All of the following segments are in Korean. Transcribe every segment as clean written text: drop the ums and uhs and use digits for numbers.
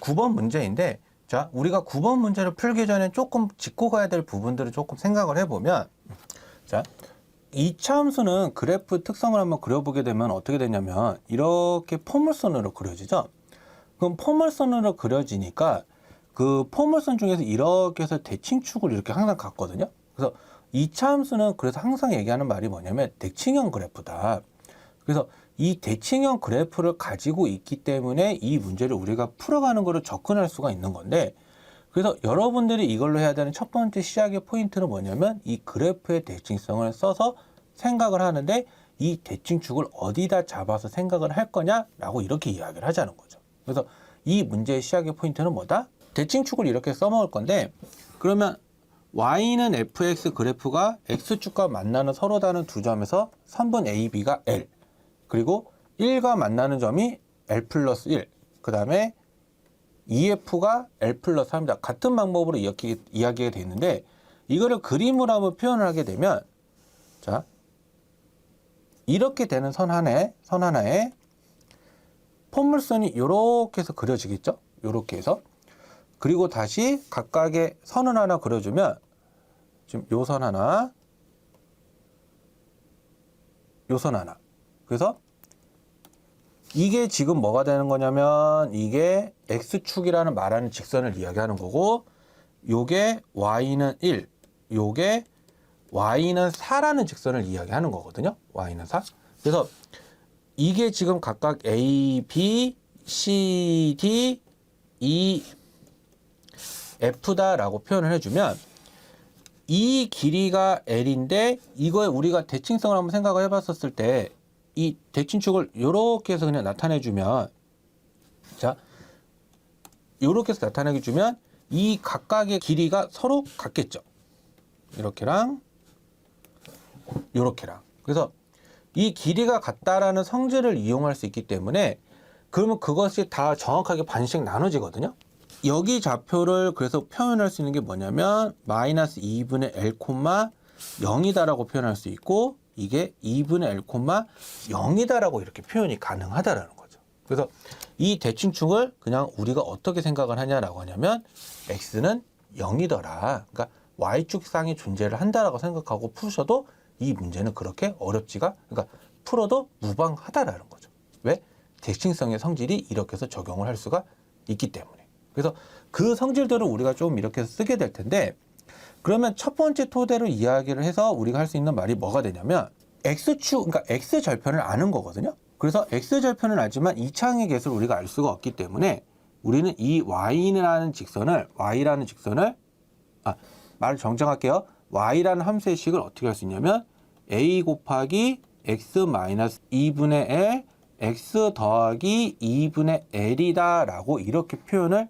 9번 문제인데, 자, 우리가 9번 문제를 풀기 전에 조금 짚고 가야 될 부분들을 조금 생각을 해보면, 자, 이차함수는 그래프 특성을 한번 그려보게 되면 어떻게 되냐면 이렇게 포물선으로 그려지죠. 그럼 포물선으로 그려지니까 그 포물선 중에서 이렇게 해서 대칭축을 이렇게 항상 갖거든요. 그래서 이차함수는 그래서 항상 얘기하는 말이 뭐냐면 대칭형 그래프다. 그래서 이 대칭형 그래프를 가지고 있기 때문에 이 문제를 우리가 풀어가는 거를 접근할 수가 있는 건데, 그래서 여러분들이 이걸로 해야 되는 첫 번째 시작의 포인트는 뭐냐면 이 그래프의 대칭성을 써서 생각을 하는데, 이 대칭축을 어디다 잡아서 생각을 할 거냐라고 이렇게 이야기를 하자는 거죠. 그래서 이 문제의 시작의 포인트는 뭐다? 대칭축을 이렇게 써먹을 건데, 그러면 y는 fx 그래프가 x축과 만나는 서로 다른 두 점에서 선분 AB가 L, 그리고 1과 만나는 점이 L 플러스 1, 그 다음에 EF가 L 플러스 3이다. 같은 방법으로 이렇게 이야기가 되어 있는데, 이거를 그림으로 한번 표현을 하게 되면, 자, 이렇게 되는 선 하나에 포물선이 이렇게 해서 그려지겠죠? 이렇게 해서. 그리고 다시 각각의 선을 하나 그려주면, 지금 요 선 하나, 요 선 하나. 그래서 이게 지금 뭐가 되는 거냐면 이게 X축이라는 말하는 직선을 이야기하는 거고, 요게 Y는 1, 요게 Y는 4라는 직선을 이야기하는 거거든요. Y는 4. 그래서 이게 지금 각각 A, B, C, D, E, F다라고 표현을 해주면 이 길이가 L인데, 이거에 우리가 대칭성을 한번 생각을 해봤었을 때 이 대칭축을 요렇게 해서 그냥 나타내주면, 자, 요렇게 해서 나타내주면 이 각각의 길이가 서로 같겠죠. 이렇게랑 요렇게랑. 그래서 이 길이가 같다라는 성질을 이용할 수 있기 때문에, 그러면 그것이 다 정확하게 반씩 나눠지거든요. 여기 좌표를 그래서 표현할 수 있는 게 뭐냐면 마이너스 2분의 L, 0이다라고 표현할 수 있고, 이게 2분의 L, 0이다라고 이렇게 표현이 가능하다라는 거죠. 그래서 이 대칭축을 그냥 우리가 어떻게 생각을 하냐라고 하냐면 x는 0이더라. 그러니까 y축상이 존재를 한다라고 생각하고 푸셔도 이 문제는 그렇게 어렵지가, 그러니까 풀어도 무방하다라는 거죠. 왜? 대칭성의 성질이 이렇게 해서 적용을 할 수가 있기 때문에. 그래서 그 성질들을 우리가 좀 이렇게 해서 쓰게 될 텐데, 그러면 첫 번째 토대로 이야기를 해서 우리가 할 수 있는 말이 뭐가 되냐면 x축, 그러니까 x절편을 아는 거거든요. 그래서 x절편을 알지만 이차항의 개수를 우리가 알 수가 없기 때문에 우리는 이 y라는 직선을 말을 정정할게요. y라는 함수의 식을 어떻게 할 수 있냐면 a 곱하기 x 마이너스 2분의 L, x 더하기 2분의 L이다 라고 이렇게 표현을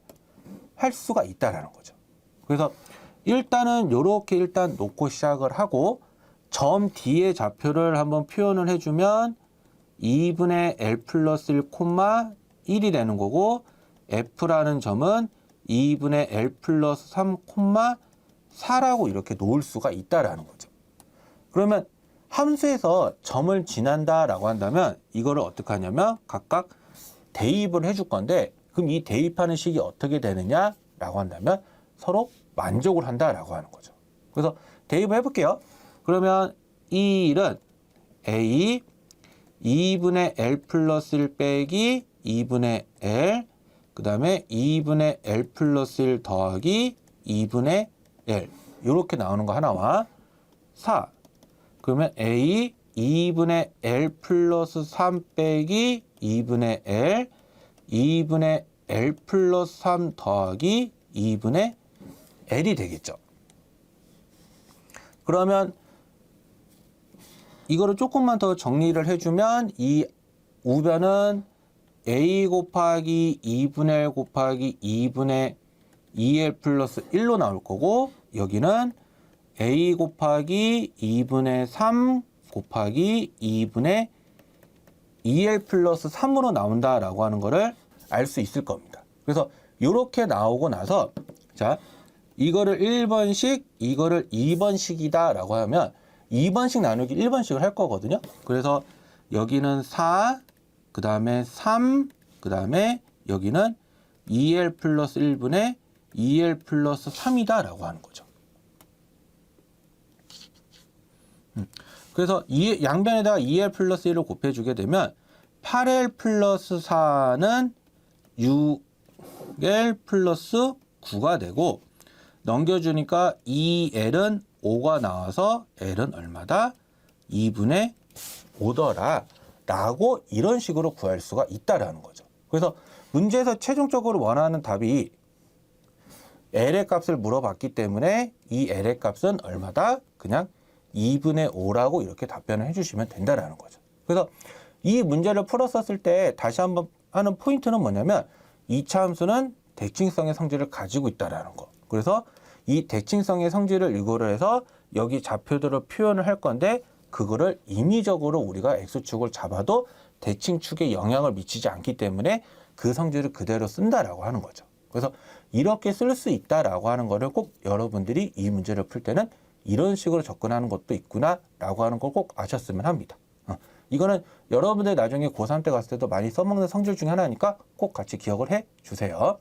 할 수가 있다라는 거죠. 그래서 일단은 요렇게 일단 놓고 시작을 하고, 점 D의 좌표를 한번 표현을 해주면 2분의 L 플러스 1, 1이 되는 거고, F라는 점은 2분의 L 플러스 3, 4라고 이렇게 놓을 수가 있다라는 거죠. 그러면 함수에서 점을 지난다라고 한다면 이거를 어떻게 하냐면 각각 대입을 해줄 건데, 그럼 이 대입하는 식이 어떻게 되느냐라고 한다면 서로 만족을 한다라고 하는 거죠. 그래서 대입을 해볼게요. 그러면 이 1은 A 2분의 L 플러스 1 빼기 2분의 L, 그 다음에 2분의 L 플러스 1 더하기 2분의 L, 이렇게 나오는 거 하나와 4, 그러면 A 2분의 L 플러스 3 빼기 2분의 L, 2분의 L 플러스 3 더하기 2분의 L이 되겠죠. 그러면 이거를 조금만 더 정리를 해주면 이 우변은 A 곱하기 2분의 L 곱하기 2분의 2L 플러스 1로 나올 거고, 여기는 A 곱하기 2분의 3 곱하기 2분의 2L 플러스 3으로 나온다라고 하는 거를 알 수 있을 겁니다. 그래서 이렇게 나오고 나서, 자, 이거를 1번씩, 이거를 2번씩이다 라고 하면 2번씩 나누기 1번씩을 할 거거든요. 그래서 여기는 4, 그 다음에 3, 그 다음에 여기는 2L 플러스 1분의 2L 플러스 3이다 라고 하는 거죠. 그래서 양변에다가 2L 플러스 1을 곱해주게 되면 8L 플러스 4는 6L 플러스 9가 되고 넘겨주니까 2L은 5가 나와서 L은 얼마다? 2분의 5더라 라고 이런 식으로 구할 수가 있다라는 거죠. 그래서 문제에서 최종적으로 원하는 답이 L의 값을 물어봤기 때문에 이 L의 값은 얼마다? 그냥 2분의 5라고 이렇게 답변을 해주시면 된다라는 거죠. 그래서 이 문제를 풀었었을 때 다시 한번 하는 포인트는 뭐냐면 이차 함수는 대칭성의 성질을 가지고 있다라는 거. 그래서 이 대칭성의 성질을 일고를 해서 여기 좌표대로 표현을 할 건데 그거를 임의적으로 우리가 x축을 잡아도 대칭축에 영향을 미치지 않기 때문에 그 성질을 그대로 쓴다라고 하는 거죠. 그래서 이렇게 쓸 수 있다라고 하는 거를 꼭 여러분들이 이 문제를 풀 때는 이런 식으로 접근하는 것도 있구나라고 하는 걸 꼭 아셨으면 합니다. 이거는 여러분들 나중에 고3 때 갔을 때도 많이 써먹는 성질 중에 하나니까 꼭 같이 기억을 해 주세요.